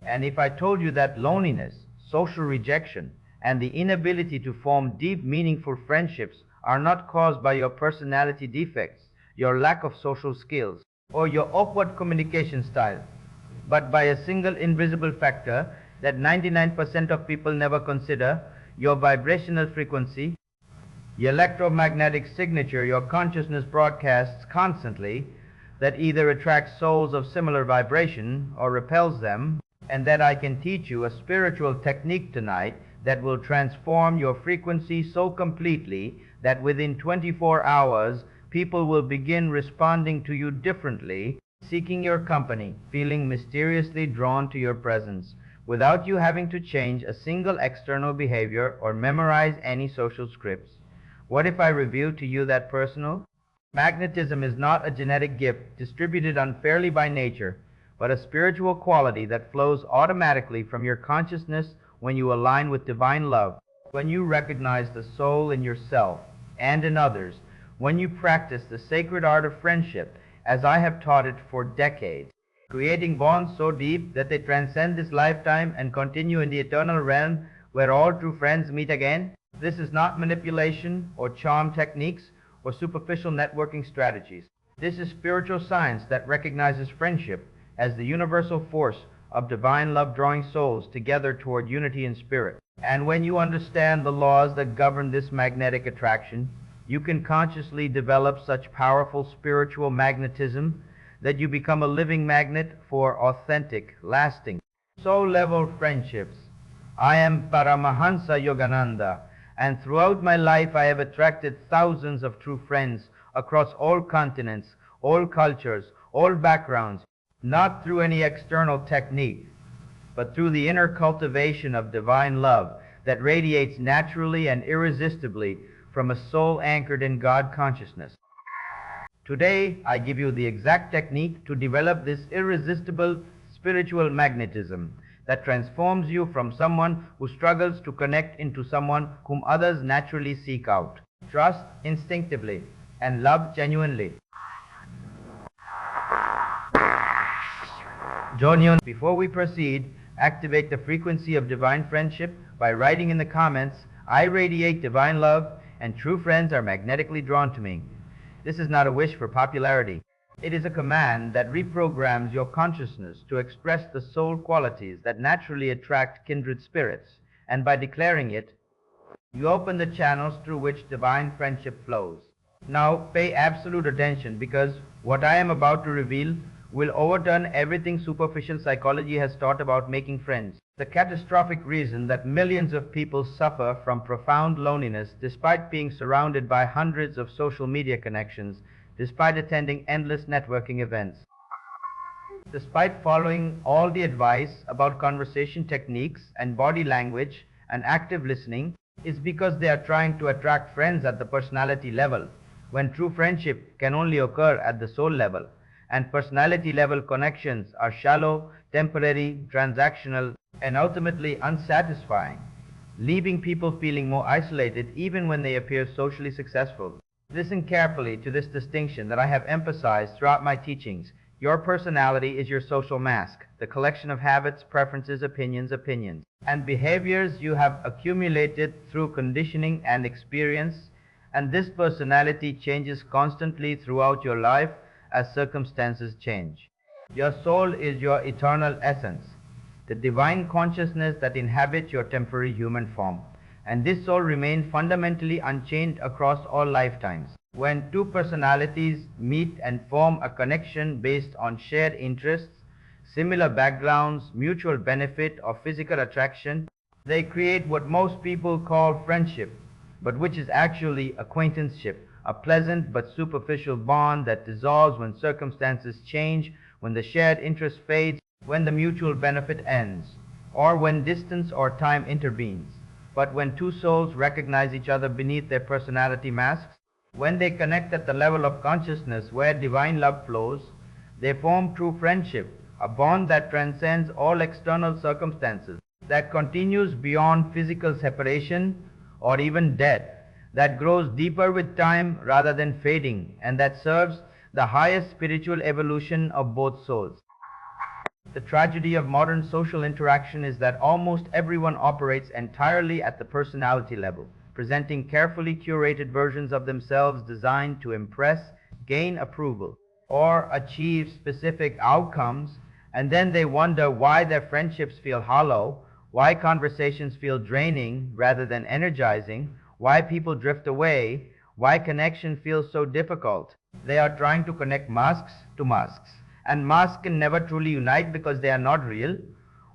And if I told you that loneliness, social rejection, and the inability to form deep, meaningful friendships are not caused by your personality defects, your lack of social skills, or your awkward communication style, but by a single invisible factor that 99% of people never consider, your vibrational frequency, the electromagnetic signature your consciousness broadcasts constantly, that either attracts souls of similar vibration or repels them, and that I can teach you a spiritual technique tonight that will transform your frequency so completely that within 24 hours people will begin responding to you differently, seeking your company, feeling mysteriously drawn to your presence, without you having to change a single external behavior or memorize any social scripts. What if I reveal to you that personal? Magnetism is not a genetic gift distributed unfairly by nature, but a spiritual quality that flows automatically from your consciousness when you align with divine love, when you recognize the soul in yourself and in others, when you practice the sacred art of friendship as I have taught it for decades, creating bonds so deep that they transcend this lifetime and continue in the eternal realm where all true friends meet again. This is not manipulation or charm techniques or superficial networking strategies. This is spiritual science that recognizes friendship as the universal force of divine love drawing souls together toward unity in spirit. And when you understand the laws that govern this magnetic attraction, you can consciously develop such powerful spiritual magnetism that you become a living magnet for authentic, lasting, soul-level friendships. I am Paramahansa Yogananda, and throughout my life I have attracted thousands of true friends across all continents, all cultures, all backgrounds, not through any external technique, but through the inner cultivation of divine love that radiates naturally and irresistibly from a soul anchored in God consciousness. Today, I give you the exact technique to develop this irresistible spiritual magnetism that transforms you from someone who struggles to connect into someone whom others naturally seek out, trust instinctively, and love genuinely. Join you. Before we proceed, activate the frequency of divine friendship by writing in the comments, I radiate divine love and true friends are magnetically drawn to me. This is not a wish for popularity. It is a command that reprograms your consciousness to express the soul qualities that naturally attract kindred spirits, and by declaring it, you open the channels through which divine friendship flows. Now pay absolute attention, because what I am about to reveal will overturn everything superficial psychology has taught about making friends. The catastrophic reason that millions of people suffer from profound loneliness despite being surrounded by hundreds of social media connections, despite attending endless networking events, despite following all the advice about conversation techniques and body language and active listening, is because they are trying to attract friends at the personality level, when true friendship can only occur at the soul level, and personality level connections are shallow, temporary, transactional, and ultimately unsatisfying, leaving people feeling more isolated even when they appear socially successful. Listen carefully to this distinction that I have emphasized throughout my teachings. Your personality is your social mask, the collection of habits, preferences, opinions, and behaviors you have accumulated through conditioning and experience, and this personality changes constantly throughout your life as circumstances change. Your soul is your eternal essence, the divine consciousness that inhabits your temporary human form, and this soul remains fundamentally unchanged across all lifetimes. When two personalities meet and form a connection based on shared interests, similar backgrounds, mutual benefit, or physical attraction, they create what most people call friendship, but which is actually acquaintanceship, a pleasant but superficial bond that dissolves when circumstances change, when the shared interest fades, when the mutual benefit ends, or when distance or time intervenes. But when two souls recognize each other beneath their personality masks, when they connect at the level of consciousness where divine love flows, they form true friendship, a bond that transcends all external circumstances, that continues beyond physical separation or even death, that grows deeper with time rather than fading, and that serves the highest spiritual evolution of both souls. The tragedy of modern social interaction is that almost everyone operates entirely at the personality level, presenting carefully curated versions of themselves designed to impress, gain approval, or achieve specific outcomes, and then they wonder why their friendships feel hollow, why conversations feel draining rather than energizing, why people drift away, why connection feels so difficult. They are trying to connect masks to masks, and masks can never truly unite because they are not real.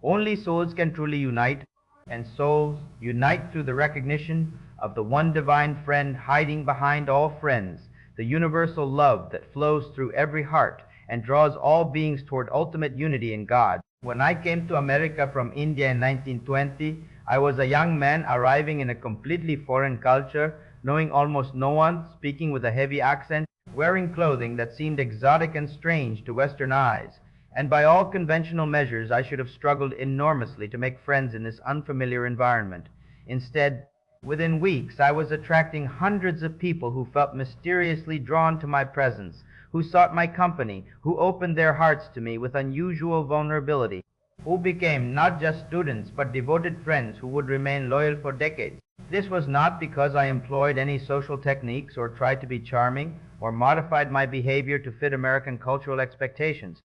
Only souls can truly unite, and souls unite through the recognition of the one divine friend hiding behind all friends, the universal love that flows through every heart and draws all beings toward ultimate unity in God. When I came to America from India in 1920, I was a young man arriving in a completely foreign culture, knowing almost no one, speaking with a heavy accent, wearing clothing that seemed exotic and strange to Western eyes. And by all conventional measures, I should have struggled enormously to make friends in this unfamiliar environment. Instead, within weeks, I was attracting hundreds of people who felt mysteriously drawn to my presence, who sought my company, who opened their hearts to me with unusual vulnerability, who became not just students but devoted friends who would remain loyal for decades. This was not because I employed any social techniques or tried to be charming or modified my behavior to fit American cultural expectations.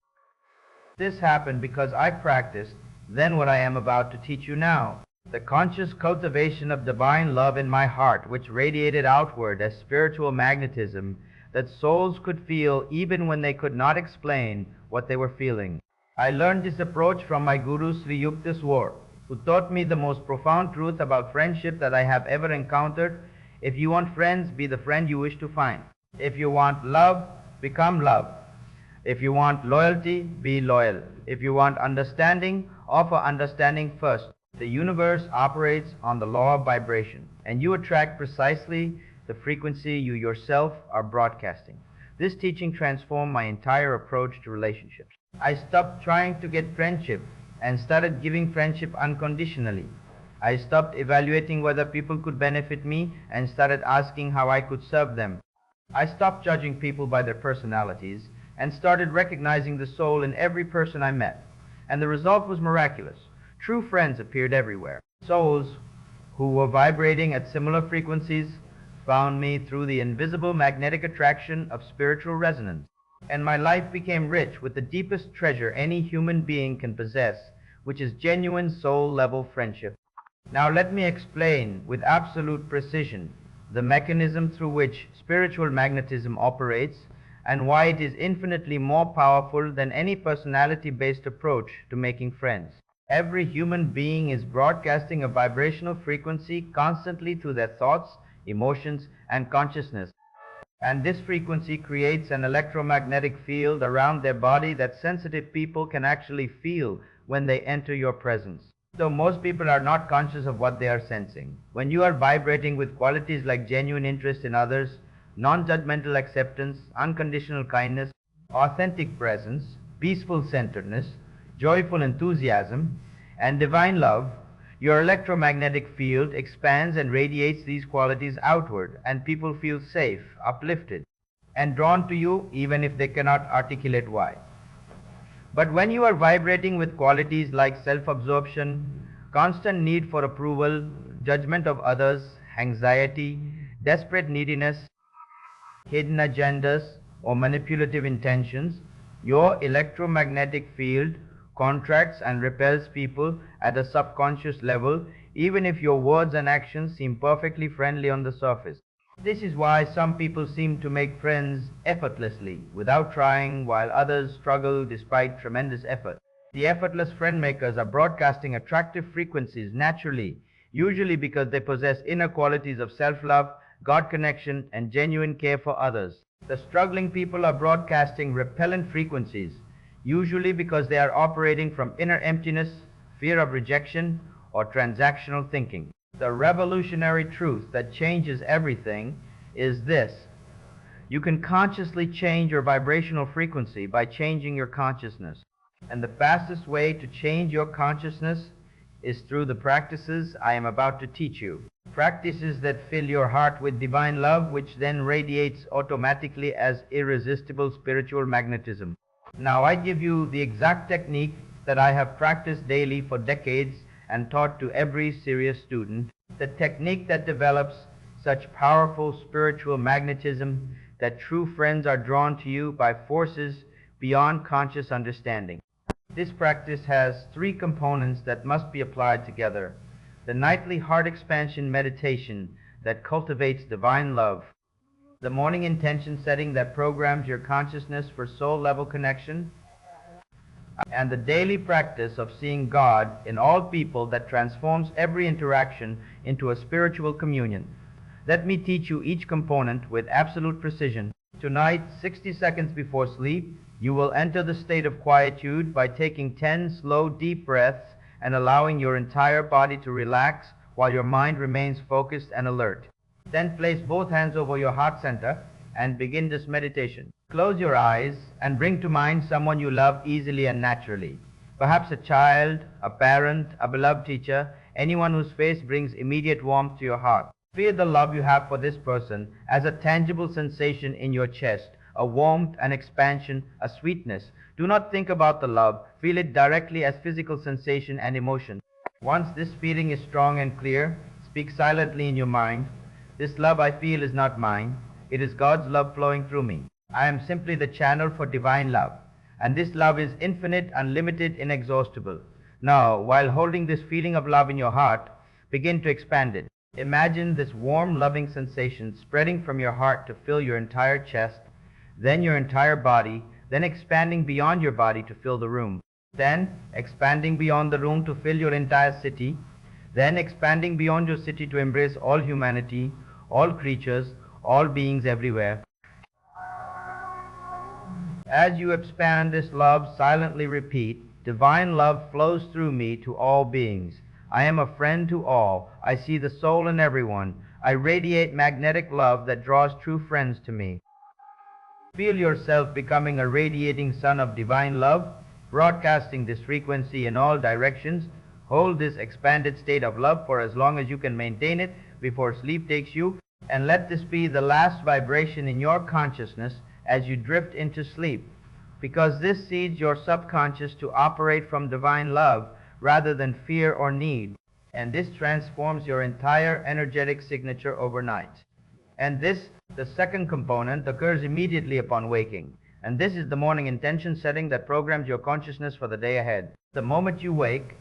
This happened because I practiced then what I am about to teach you now. The conscious cultivation of divine love in my heart, which radiated outward as spiritual magnetism that souls could feel even when they could not explain what they were feeling. I learned this approach from my guru Sri Yukteswar, who taught me the most profound truth about friendship that I have ever encountered. If you want friends, be the friend you wish to find. If you want love, become love. If you want loyalty, be loyal. If you want understanding, offer understanding first. The universe operates on the law of vibration, and you attract precisely the frequency you yourself are broadcasting. This teaching transformed my entire approach to relationships. I stopped trying to get friendship and started giving friendship unconditionally. I stopped evaluating whether people could benefit me and started asking how I could serve them. I stopped judging people by their personalities and started recognizing the soul in every person I met. And the result was miraculous. True friends appeared everywhere. Souls who were vibrating at similar frequencies found me through the invisible magnetic attraction of spiritual resonance. And my life became rich with the deepest treasure any human being can possess, which is genuine soul-level friendship. Now let me explain with absolute precision the mechanism through which spiritual magnetism operates and why it is infinitely more powerful than any personality-based approach to making friends. Every human being is broadcasting a vibrational frequency constantly through their thoughts, emotions, and consciousness. And this frequency creates an electromagnetic field around their body that sensitive people can actually feel when they enter your presence. Though most people are not conscious of what they are sensing. When you are vibrating with qualities like genuine interest in others, non-judgmental acceptance, unconditional kindness, authentic presence, peaceful centeredness, joyful enthusiasm, and divine love, your electromagnetic field expands and radiates these qualities outward, and people feel safe, uplifted, and drawn to you even if they cannot articulate why. But when you are vibrating with qualities like self-absorption, constant need for approval, judgment of others, anxiety, desperate neediness, hidden agendas, or manipulative intentions, your electromagnetic field contracts and repels people at a subconscious level, even if your words and actions seem perfectly friendly on the surface. This is why some people seem to make friends effortlessly, without trying, while others struggle despite tremendous effort. The effortless friend makers are broadcasting attractive frequencies naturally, usually because they possess inner qualities of self-love, God connection, and genuine care for others. The struggling people are broadcasting repellent frequencies, usually because they are operating from inner emptiness, fear of rejection, or transactional thinking. The revolutionary truth that changes everything is this: you can consciously change your vibrational frequency by changing your consciousness. And the fastest way to change your consciousness is through the practices I am about to teach you. Practices that fill your heart with divine love, which then radiates automatically as irresistible spiritual magnetism. Now I give you the exact technique that I have practiced daily for decades and taught to every serious student, the technique that develops such powerful spiritual magnetism that true friends are drawn to you by forces beyond conscious understanding. This practice has three components that must be applied together: the nightly heart expansion meditation that cultivates divine love, the morning intention setting that programs your consciousness for soul-level connection, and the daily practice of seeing God in all people that transforms every interaction into a spiritual communion. Let me teach you each component with absolute precision. Tonight, 60 seconds before sleep, you will enter the state of quietude by taking 10 slow, deep breaths and allowing your entire body to relax while your mind remains focused and alert. Then place both hands over your heart center and begin this meditation. Close your eyes and bring to mind someone you love easily and naturally. Perhaps a child, a parent, a beloved teacher, anyone whose face brings immediate warmth to your heart. Feel the love you have for this person as a tangible sensation in your chest, a warmth, an expansion, a sweetness. Do not think about the love. Feel it directly as physical sensation and emotion. Once this feeling is strong and clear, speak silently in your mind. This love I feel is not mine. It is God's love flowing through me. I am simply the channel for divine love. And this love is infinite, unlimited, inexhaustible. Now, while holding this feeling of love in your heart, begin to expand it. Imagine this warm, loving sensation spreading from your heart to fill your entire chest, then your entire body, then expanding beyond your body to fill the room, then expanding beyond the room to fill your entire city, then expanding beyond your city to embrace all humanity, all creatures, all beings everywhere. As you expand this love, silently repeat, divine love flows through me to all beings. I am a friend to all. I see the soul in everyone. I radiate magnetic love that draws true friends to me. Feel yourself becoming a radiating sun of divine love, broadcasting this frequency in all directions. Hold this expanded state of love for as long as you can maintain it before sleep takes you, and let this be the last vibration in your consciousness as you drift into sleep, because this seeds your subconscious to operate from divine love rather than fear or need, and this transforms your entire energetic signature overnight. And this, the second component, occurs immediately upon waking, and this is the morning intention setting that programs your consciousness for the day ahead. The moment you wake,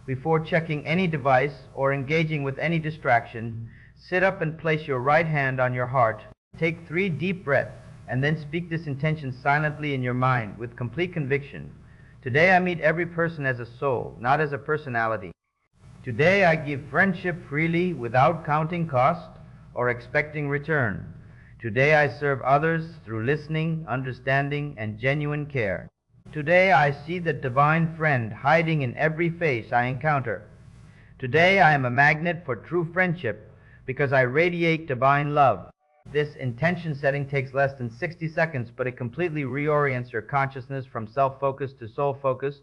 before checking any device or engaging with any distraction, sit up and place your right hand on your heart. Take 3 deep breaths, and then speak this intention silently in your mind with complete conviction. Today I meet every person as a soul, not as a personality. Today I give friendship freely without counting cost or expecting return. Today I serve others through listening, understanding, and genuine care. Today I see the divine friend hiding in every face I encounter. Today I am a magnet for true friendship because I radiate divine love. This intention setting takes less than 60 seconds, but it completely reorients your consciousness from self-focus to soul-focus.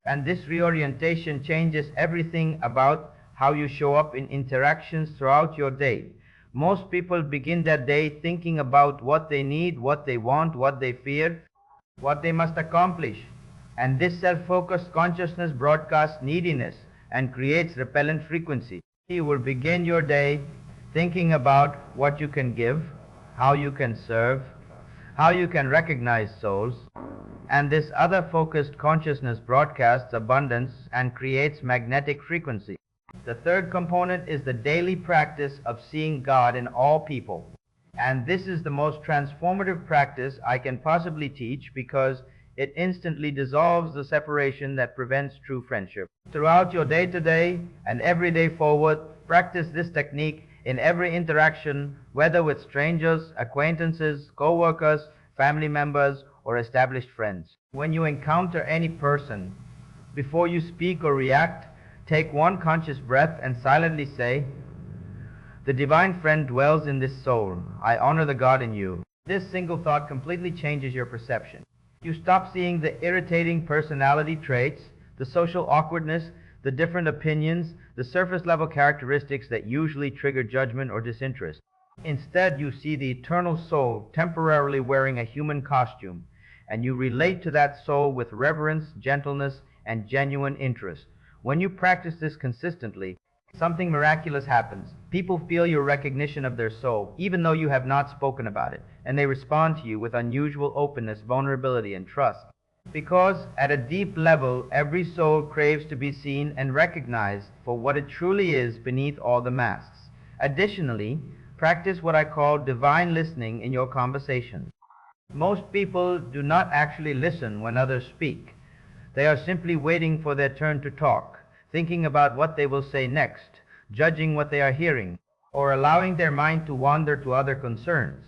And this reorientation changes everything about how you show up in interactions throughout your day. Most people begin their day thinking about what they need, what they want, what they fear, what they must accomplish. And this self-focused consciousness broadcasts neediness and creates repellent frequency. You will begin your day thinking about what you can give, how you can serve, how you can recognize souls, and this other focused consciousness broadcasts abundance and creates magnetic frequency. The third component is the daily practice of seeing God in all people. And this is the most transformative practice I can possibly teach because it instantly dissolves the separation that prevents true friendship. Throughout your day-to-day and every day forward, practice this technique in every interaction, whether with strangers, acquaintances, co-workers, family members, or established friends. When you encounter any person, before you speak or react, take one conscious breath and silently say, "The divine friend dwells in this soul. I honor the God in you." This single thought completely changes your perception. You stop seeing the irritating personality traits, the social awkwardness, the different opinions, the surface-level characteristics that usually trigger judgment or disinterest. Instead, you see the eternal soul temporarily wearing a human costume, and you relate to that soul with reverence, gentleness, and genuine interest. When you practice this consistently, something miraculous happens. People feel your recognition of their soul, even though you have not spoken about it, and they respond to you with unusual openness, vulnerability, and trust. Because at a deep level, every soul craves to be seen and recognized for what it truly is beneath all the masks. Additionally, practice what I call divine listening in your conversations. Most people do not actually listen when others speak. They are simply waiting for their turn to talk, thinking about what they will say next, judging what they are hearing, or allowing their mind to wander to other concerns.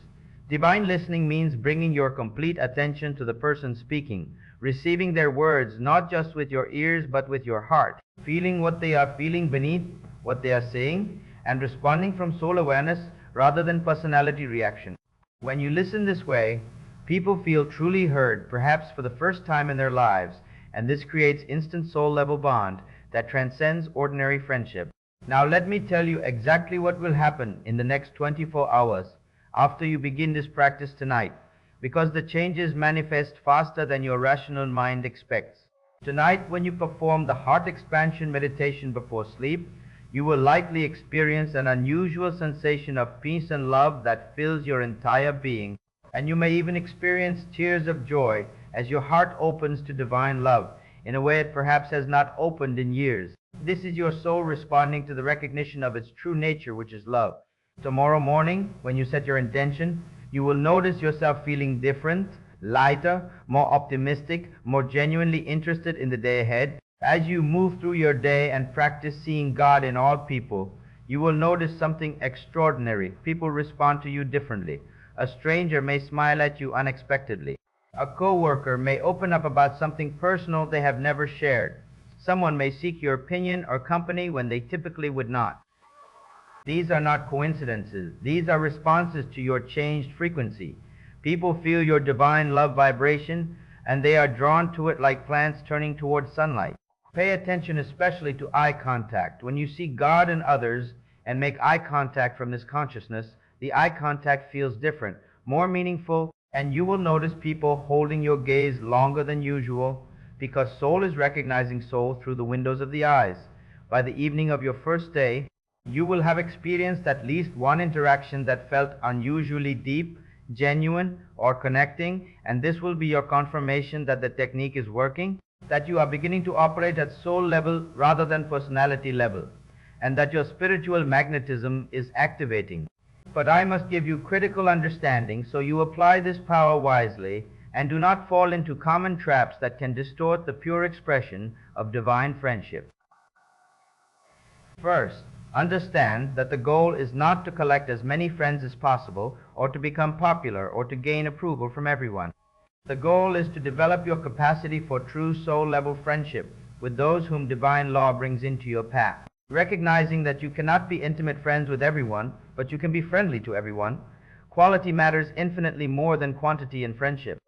Divine listening means bringing your complete attention to the person speaking, receiving their words not just with your ears but with your heart, feeling what they are feeling beneath what they are saying, and responding from soul awareness rather than personality reaction. When you listen this way, people feel truly heard, perhaps for the first time in their lives, and this creates instant soul-level bond that transcends ordinary friendship. Now let me tell you exactly what will happen in the next 24 hours after you begin this practice tonight, because the changes manifest faster than your rational mind expects. Tonight, when you perform the heart expansion meditation before sleep, you will likely experience an unusual sensation of peace and love that fills your entire being, and you may even experience tears of joy as your heart opens to divine love in a way it perhaps has not opened in years. This is your soul responding to the recognition of its true nature, which is love. Tomorrow morning, when you set your intention, you will notice yourself feeling different, lighter, more optimistic, more genuinely interested in the day ahead. As you move through your day and practice seeing God in all people, you will notice something extraordinary. People respond to you differently. A stranger may smile at you unexpectedly. A coworker may open up about something personal they have never shared. Someone may seek your opinion or company when they typically would not. These are not coincidences. These are responses to your changed frequency. People feel your divine love vibration, and they are drawn to it like plants turning towards sunlight. Pay attention especially to eye contact. When you see God in others and make eye contact from this consciousness, the eye contact feels different, more meaningful, and you will notice people holding your gaze longer than usual, because soul is recognizing soul through the windows of the eyes. By the evening of your first day, you will have experienced at least one interaction that felt unusually deep, genuine, or connecting, and this will be your confirmation that the technique is working, that you are beginning to operate at soul level rather than personality level, and that your spiritual magnetism is activating. But I must give you critical understanding, so you apply this power wisely and do not fall into common traps that can distort the pure expression of divine friendship. First, understand that the goal is not to collect as many friends as possible, or to become popular, or to gain approval from everyone. The goal is to develop your capacity for true soul-level friendship with those whom divine law brings into your path. Recognizing that you cannot be intimate friends with everyone, but you can be friendly to everyone, quality matters infinitely more than quantity in friendship.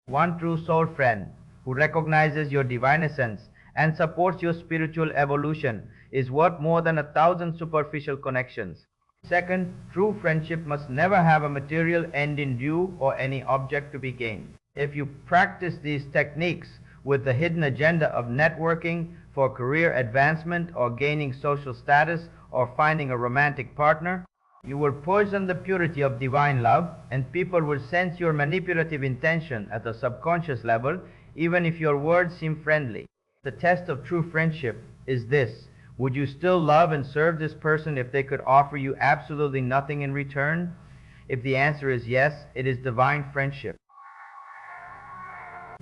One true soul friend who recognizes your divine essence and supports your spiritual evolution is worth more than 1,000 superficial connections. Second, true friendship must never have a material end in view or any object to be gained. If you practice these techniques with the hidden agenda of networking for career advancement or gaining social status or finding a romantic partner, you will poison the purity of divine love, and people will sense your manipulative intention at the subconscious level, even if your words seem friendly. The test of true friendship is this: would you still love and serve this person if they could offer you absolutely nothing in return? If the answer is yes, it is divine friendship.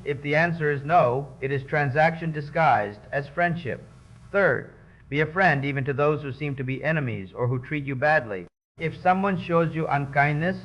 If the answer is no, it is transaction disguised as friendship. Third, be a friend even to those who seem to be enemies or who treat you badly. If someone shows you unkindness,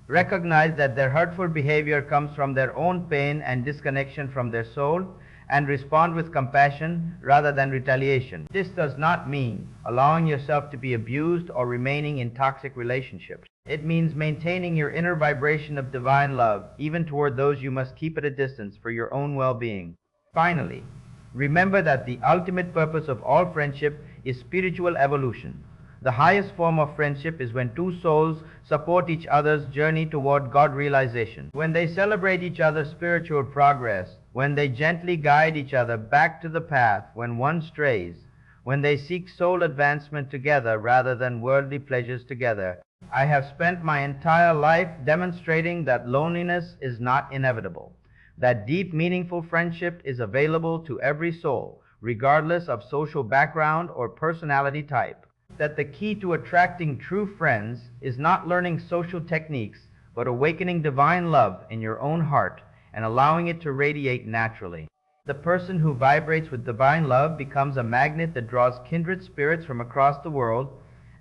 recognize that their hurtful behavior comes from their own pain and disconnection from their soul, and respond with compassion rather than retaliation. This does not mean allowing yourself to be abused or remaining in toxic relationships. It means maintaining your inner vibration of divine love, even toward those you must keep at a distance for your own well-being. Finally, remember that the ultimate purpose of all friendship is spiritual evolution. The highest form of friendship is when two souls support each other's journey toward God realization. When they celebrate each other's spiritual progress, when they gently guide each other back to the path when one strays, when they seek soul advancement together rather than worldly pleasures together. I have spent my entire life demonstrating that loneliness is not inevitable, that deep, meaningful friendship is available to every soul, regardless of social background or personality type, that the key to attracting true friends is not learning social techniques, but awakening divine love in your own heart and allowing it to radiate naturally. The person who vibrates with divine love becomes a magnet that draws kindred spirits from across the world,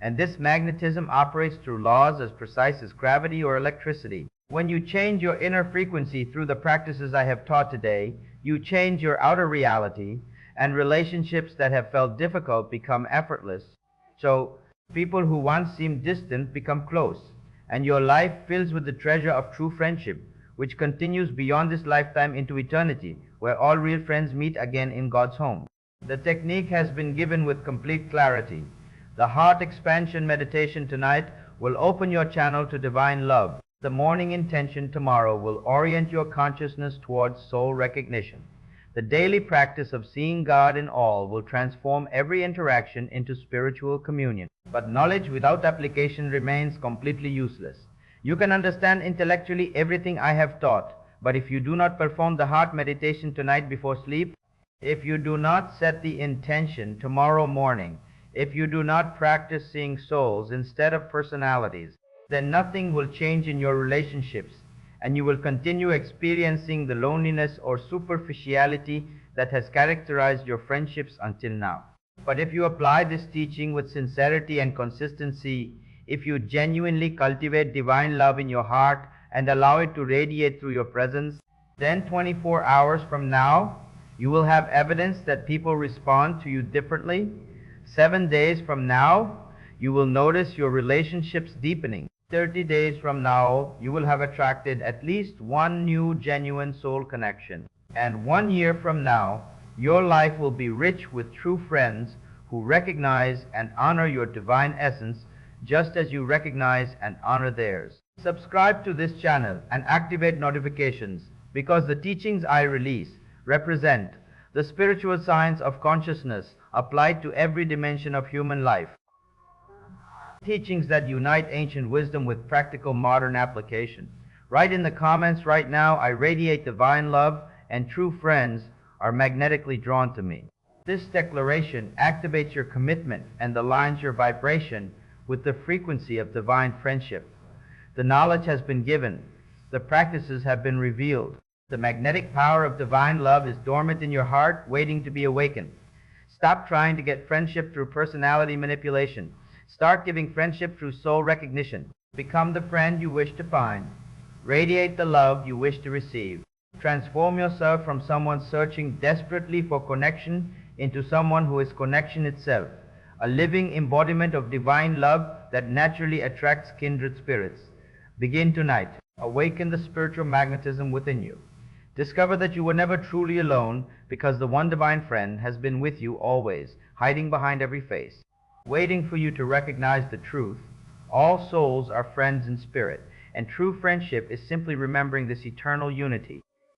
and this magnetism operates through laws as precise as gravity or electricity. When you change your inner frequency through the practices I have taught today, you change your outer reality, and relationships that have felt difficult become effortless. So, people who once seemed distant become close, and your life fills with the treasure of true friendship, which continues beyond this lifetime into eternity, where all real friends meet again in God's home. The technique has been given with complete clarity. The heart expansion meditation tonight will open your channel to divine love. The morning intention tomorrow will orient your consciousness towards soul recognition. The daily practice of seeing God in all will transform every interaction into spiritual communion. But knowledge without application remains completely useless. You can understand intellectually everything I have taught, but if you do not perform the heart meditation tonight before sleep, if you do not set the intention tomorrow morning, if you do not practice seeing souls instead of personalities, then nothing will change in your relationships, and you will continue experiencing the loneliness or superficiality that has characterized your friendships until now. But if you apply this teaching with sincerity and consistency, if you genuinely cultivate divine love in your heart and allow it to radiate through your presence, then 24 hours from now, you will have evidence that people respond to you differently. 7 days from now, you will notice your relationships deepening. 30 days from now, you will have attracted at least one new genuine soul connection. And 1 year from now, your life will be rich with true friends who recognize and honor your divine essence just as you recognize and honor theirs. Subscribe to this channel and activate notifications, because the teachings I release represent the spiritual science of consciousness applied to every dimension of human life. Teachings that unite ancient wisdom with practical modern application. Write in the comments right now, I radiate divine love and true friends are magnetically drawn to me. This declaration activates your commitment and aligns your vibration with the frequency of divine friendship. The knowledge has been given. The practices have been revealed. The magnetic power of divine love is dormant in your heart, waiting to be awakened. Stop trying to get friendship through personality manipulation. Start giving friendship through soul recognition. Become the friend you wish to find. Radiate the love you wish to receive. Transform yourself from someone searching desperately for connection into someone who is connection itself, a living embodiment of divine love that naturally attracts kindred spirits. Begin tonight. Awaken the spiritual magnetism within you. Discover that you were never truly alone, because the one divine friend has been with you always, hiding behind every face, waiting for you to recognize the truth. All souls are friends in spirit, and true friendship is simply remembering this eternal unity.